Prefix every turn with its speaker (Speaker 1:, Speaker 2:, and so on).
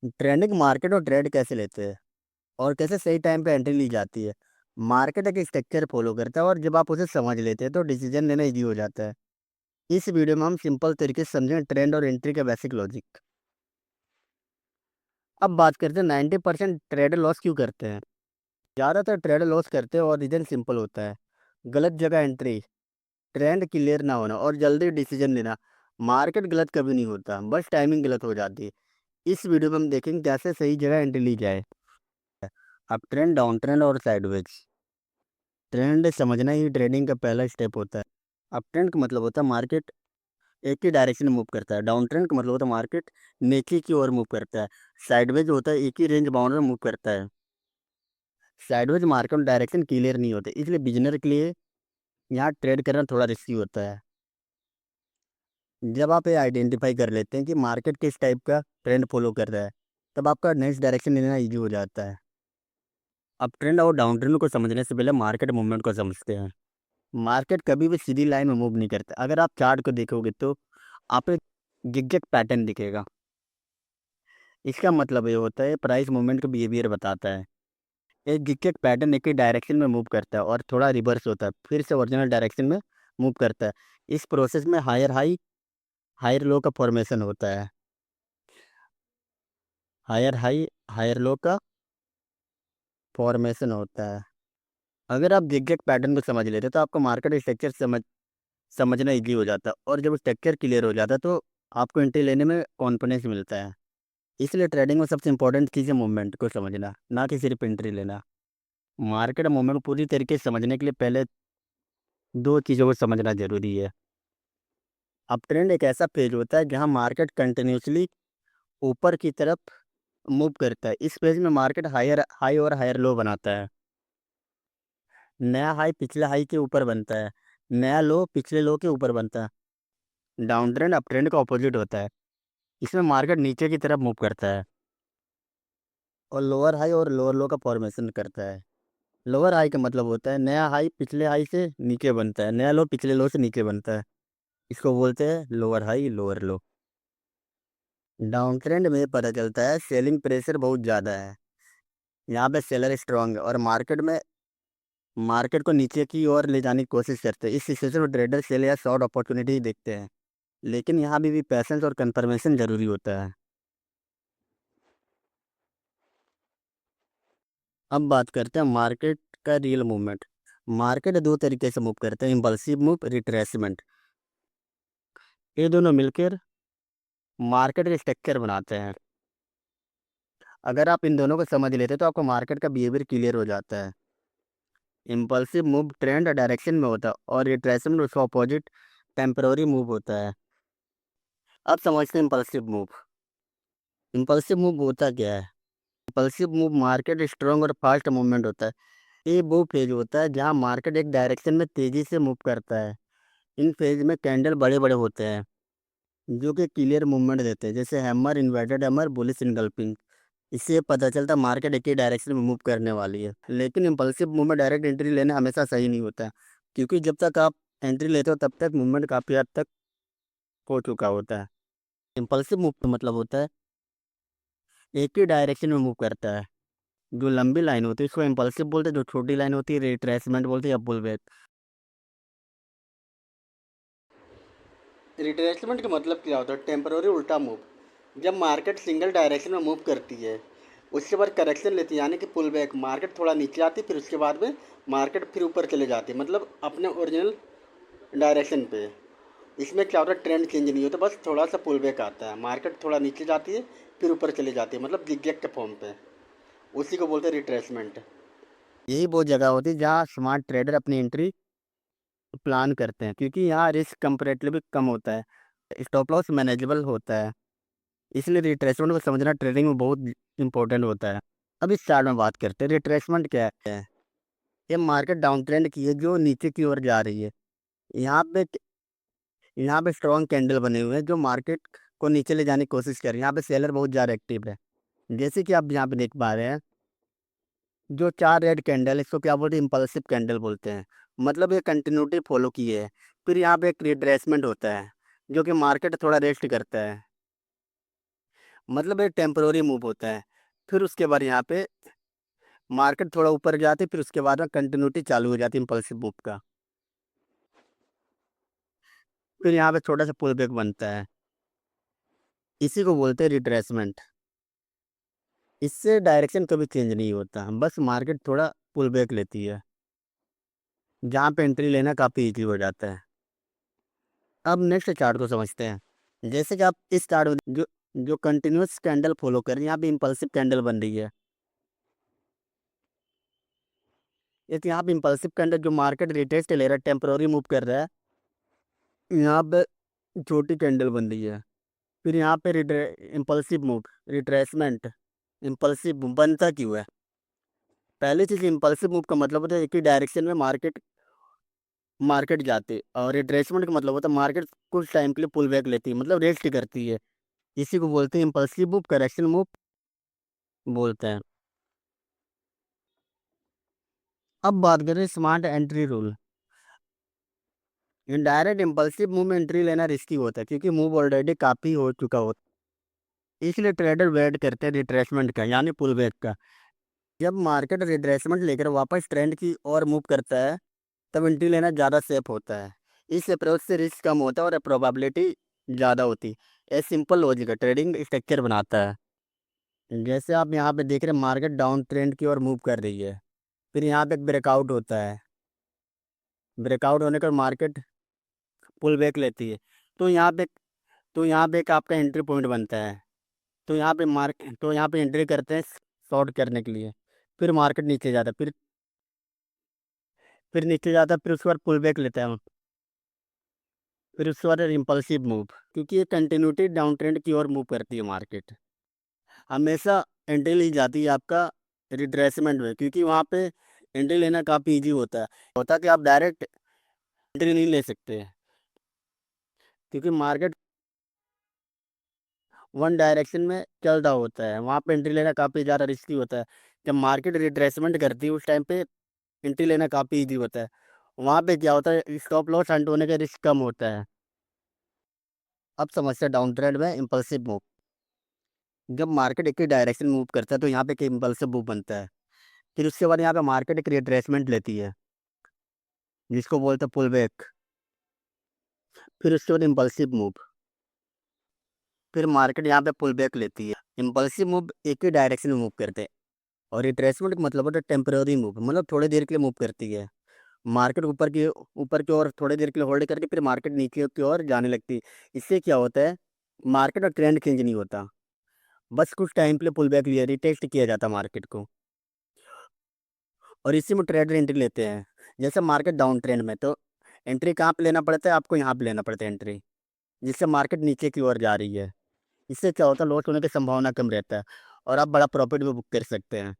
Speaker 1: Trending market और trade कैसे लेते हैं और कैसे सही टाइम पे एंट्री ली जाती है। मार्केट एक स्ट्रक्चर फॉलो करता है और जब आप उसे समझ लेते हैं तो डिसीजन लेना इजी हो जाता है। इस वीडियो में हम सिंपल तरीके से समझेंगे ट्रेंड और एंट्री का बेसिक लॉजिक। अब बात करते हैं 90% ट्रेडर लॉस क्यों करते हैं। ज़्यादातर ट्रेडर लॉस करते हैं और रीज़न सिंपल होता है। गलत जगह एंट्री, ट्रेंड क्लियर ना होना और जल्दी डिसीजन लेना। मार्केट गलत कभी नहीं होता, बस टाइमिंग गलत हो जाती है। इस वीडियो में हम देखेंगे कैसे सही जगह एंट्री ली जाए। अब ट्रेंड, डाउन ट्रेंड और साइडवेज। ट्रेंड समझना ही ट्रेडिंग का पहला स्टेप होता है। अप ट्रेंड का मतलब होता है मार्केट एक ही डायरेक्शन में मूव करता है। डाउन ट्रेंड का मतलब होता है मार्केट नीचे की ओर मूव करता है। साइडवेज होता है एक ही रेंज बाउंड में मूव करता है। साइडवेज मार्केट में डायरेक्शन क्लियर नहीं होते, इसलिए बिजनर के लिए यहाँ ट्रेड करना थोड़ा रिस्की होता है। जब आप ये आइडेंटिफाई कर लेते हैं कि मार्केट किस टाइप का ट्रेंड फॉलो कर रहा है, तब आपका नेक्स्ट डायरेक्शन लेना ईजी हो जाता है। अप ट्रेंड और डाउन ट्रेंड को समझने से पहले मार्केट मूवमेंट को समझते हैं। मार्केट कभी भी सीधी लाइन में मूव नहीं करता। अगर आप चार्ट को देखोगे तो आप एक जिगजैग पैटर्न दिखेगा। इसका मतलब ये होता है प्राइस मूवमेंट का बिहेवियर बताता है। एक जिगजैग पैटर्न एक ही डायरेक्शन में मूव करता है और थोड़ा रिवर्स होता है, फिर से ओरिजिनल डायरेक्शन में मूव करता है। इस प्रोसेस में हायर हाई हायर लो का फॉर्मेशन होता है। हायर हाई हायर लो का फॉर्मेशन होता है। अगर आप जिगजैग पैटर्न को समझ लेते तो आपको मार्केट स्ट्रक्चर समझना इजी हो जाता है और जब स्ट्रक्चर क्लियर हो जाता है तो आपको एंट्री लेने में कॉन्फिडेंस मिलता है। इसलिए ट्रेडिंग में सबसे इंपॉर्टेंट चीज़ है मूवमेंट को समझना, ना कि सिर्फ एंट्री लेना। मार्केट मूवमेंट को पूरी तरीके से समझने के लिए पहले दो चीज़ों को समझना जरूरी है। अब ट्रेंड एक ऐसा फेज होता है जहां मार्केट कंटिन्यूसली ऊपर की तरफ मूव करता है। इस फेज में मार्केट हायर हाई और हायर लो बनाता है। नया हाई पिछले हाई के ऊपर बनता है, नया लो पिछले लो के ऊपर बनता है। डाउन ट्रेंड अप ट्रेंड का ऑपोजिट होता है। इसमें मार्केट नीचे की तरफ मूव करता है और लोअर हाई और लोअर लो का फॉर्मेशन करता है। लोअर हाई का मतलब होता है नया हाई पिछले हाई से नीचे बनता है, नया लो पिछले लो से नीचे बनता है। इसको बोलते हैं लोअर हाई लोअर लो। डाउन ट्रेंड में पता चलता है सेलिंग प्रेशर बहुत ज़्यादा है। यहाँ पे सेलर स्ट्रांग है और मार्केट को नीचे की ओर ले जाने की कोशिश करते हैं। इस सिचुएशन में ट्रेडर सेल या शॉर्ट अपॉर्चुनिटी देखते हैं, लेकिन यहाँ भी पैसेंस और कंफर्मेशन जरूरी होता है। अब बात करते हैं मार्केट का रियल मूवमेंट। मार्केट दो तरीके से मूव करते हैं, इम्पल्सिव मूव, रिट्रेसमेंट। ये दोनों मिलकर मार्केट के स्ट्रक्चर बनाते हैं। अगर आप इन दोनों को समझ लेते हैं तो आपको मार्केट का बिहेवियर क्लियर हो जाता है। इम्पल्सिव मूव ट्रेंड डायरेक्शन में होता है और रिट्रेसमेंट उसका अपोजिट टेम्पररी मूव होता है। अब समझते हैं इम्पल्सिव मूव। इम्पल्सिव मूव होता क्या है। इम्पल्सिव मूव मार्केट स्ट्रॉन्ग और फास्ट मूवमेंट होता है। ये वो फेज होता है जहाँ मार्केट एक डायरेक्शन में तेजी से मूव करता है। इन फेज में कैंडल बड़े बड़े होते हैं जो कि क्लियर मूवमेंट देते हैं, जैसे hammer, inverted hammer, bullish engulfing. इससे पता चलता मार्केट एक ही डायरेक्शन में मूव करने वाली है। लेकिन इम्पल्सिव मूव में डायरेक्ट एंट्री लेना हमेशा सही नहीं होता, क्योंकि जब तक आप एंट्री लेते हो तब तक मूवमेंट काफ़ी हद तक हो चुका होता है। इम्पल्सिव मूव का मतलब होता है एक ही डायरेक्शन में मूव करता है। जो लंबी लाइन होती है उसको इम्पल्सिव बोलते हैं, जो छोटी लाइन होती है रिट्रेसमेंट बोलते हैं या पुल बैक। रिट्रेसमेंट का मतलब क्या होता है, टेम्पररी उल्टा मूव। जब मार्केट सिंगल डायरेक्शन में मूव करती है उसके बाद करेक्शन लेती है, यानी कि पुल बैक। मार्केट थोड़ा नीचे आती है फिर उसके बाद में मार्केट फिर ऊपर चले जाती है, मतलब अपने ओरिजिनल डायरेक्शन पे। इसमें क्या होता है, ट्रेंड चेंज नहीं होता, बस थोड़ा सा पुल बैक आता है। मार्केट थोड़ा नीचे जाती है फिर ऊपर चली जाती है, मतलब जिगजैग के फॉर्म पे। उसी को बोलते हैं रिट्रेसमेंट। यही वो जगह होती है जहाँ स्मार्ट ट्रेडर अपनी एंट्री प्लान करते हैं, क्योंकि यहाँ रिस्क कंपेरेटिवली कम होता है, स्टॉप लॉस मैनेजेबल होता है। इसलिए रिट्रेसमेंट को समझना ट्रेडिंग में बहुत इंपॉर्टेंट होता है। अब इस चार्ट में बात करते हैं रिट्रेसमेंट क्या है। ये मार्केट डाउन ट्रेंड की है जो नीचे की ओर जा रही है। यहाँ पे यहाँ पे स्ट्रॉन्ग कैंडल बने हुए हैं जो मार्केट को नीचे ले जाने की कोशिश कर रहे हैं। यहाँ पे सेलर बहुत ज़्यादा एक्टिव है, जैसे कि आप यहाँ पे देख पा रहे हैं। जो चार रेड कैंडल, इसको क्या बोलते हैं, इम्पल्सिव कैंडल बोलते हैं। मतलब ये कंटिन्यूटी फॉलो की है। फिर यहाँ पे एक रिट्रेसमेंट होता है जो कि मार्केट थोड़ा रेस्ट करता है। मतलब ये टेम्पररी मूव होता है। फिर उसके बाद यहाँ पे मार्केट थोड़ा ऊपर जाती है, फिर उसके बाद में कंटिन्यूटी चालू हो जाती है इम्पल्सिव मूव का। फिर यहाँ पे छोटा सा पुल बैक बनता है, इसी को बोलते हैं रिट्रेसमेंट। इससे डायरेक्शन कभी चेंज नहीं होता, बस मार्केट थोड़ा पुल बैक लेती है, जहाँ पे एंट्री लेना काफ़ी इजी हो जाता है। अब नेक्स्ट चार्ट को समझते हैं। जैसे कि आप इस चार्ट में जो जो कंटिन्यूस कैंडल फॉलो कर रहे हैं, यहाँ पे इम्पल्सिव कैंडल बन रही है। एक यहाँ पे इम्पल्सिव कैंडल जो मार्केट रिटेस्ट ले रहा है, टेम्पररी मूव कर रहा है, यहाँ पे छोटी कैंडल बन रही है। फिर यहाँ पे impulsive move, retracement. Impulsive move बनता क्यों है? पहली चीज़, इम्पल्सिव मूव का मतलब होता है एक ही डायरेक्शन में मार्केट मार्केट जाते, और रिट्रेसमेंट का मतलब होता है मार्केट कुछ टाइम के लिए पुल बैक लेती है, मतलब रेस्ट करती है। इसी को बोलते हैं इम्पल्सिव मूव, करेक्शन मूव बोलते हैं। अब बात करें smart entry rule. Indirect impulsive move में एंट्री लेना रिस्की होता है, क्योंकि मूव ऑलरेडी काफ़ी हो चुका होता है। इसलिए ट्रेडर वेट करते हैं रिट्रेसमेंट का, यानी पुल बैक का। जब मार्केट रिट्रेसमेंट लेकर वापस ट्रेंड की ओर मूव करता है, तब एंट्री लेना ज़्यादा सेफ होता है। इस अप्रोच से रिस्क कम होता है और प्रोबेबिलिटी ज़्यादा होती है। ये सिंपल लॉजिक है, ट्रेडिंग स्ट्रक्चर बनाता है। जैसे आप यहाँ पे देख रहे हैं, मार्केट डाउन ट्रेंड की ओर मूव कर रही है, फिर यहाँ पे एक ब्रेकआउट होता है। ब्रेकआउट होने पर मार्केट पुल बैक लेती है, तो यहाँ पे तो यहाँ पे एक आपका एंट्री पॉइंट बनता है। तो यहाँ पे एंट्री करते हैं शॉर्ट करने के लिए। फिर मार्केट नीचे जाता है, फिर नीचे जाता है, फिर उसके बाद पुल बैक लेता है। फिर उसके बाद इम्पल्सिव मूव, क्योंकि ये कंटिन्यूटी डाउन ट्रेंड की ओर मूव करती है मार्केट। हमेशा एंट्री ली जाती है आपका रिट्रेसमेंट में, क्योंकि वहाँ पे एंट्री लेना काफ़ी इजी होता है कि आप डायरेक्ट एंट्री नहीं ले सकते, क्योंकि मार्केट वन डायरेक्शन में चल रहा होता है, वहाँ पे एंट्री लेना काफ़ी ज़्यादा रिस्की होता है। जब मार्केट रिट्रेसमेंट करती है, उस टाइम पे एंट्री लेना काफ़ी इजी होता है। वहाँ पे क्या होता है, स्टॉप लॉस हंट होने का रिस्क कम होता है। अब समस्या डाउन ट्रेंड में इम्पल्सिव मूव। जब मार्केट एक ही डायरेक्शन मूव करता है, तो यहाँ पे एक इम्पल्सिव मूव बनता है। फिर उसके बाद यहाँ पे मार्केट एक रिट्रेसमेंट लेती है, जिसको बोलते हैं पुल बैक। फिर उसके बाद इम्पल्सिव मूव, फिर मार्केट यहाँ पे पुल बैक लेती है। इम्पल्सिव मूव एक ही डायरेक्शन में मूव करते हैं, और रिट्रेसमेंट का मतलब होता है टेम्पररी मूव, मतलब थोड़ी देर के लिए मूव करती है। मार्केट ऊपर की ओर थोड़ी देर के लिए होल्ड करके फिर मार्केट नीचे की ओर जाने लगती है। इससे क्या होता है, मार्केट का ट्रेंड चेंज नहीं होता, बस कुछ टाइम के लिए पुल बैक लिया, रिटेस्ट किया जाता मार्केट को, और इसी में ट्रेडर एंट्री लेते हैं। जैसे मार्केट डाउन ट्रेंड में, तो एंट्री कहाँ पे लेना पड़ता है, आपको यहाँ पे लेना पड़ता है एंट्री, जिससे मार्केट नीचे की ओर जा रही है। इससे क्या होता है, लॉस होने की संभावना कम रहता है, और आप बड़ा प्रॉफिट भी बुक कर सकते हैं।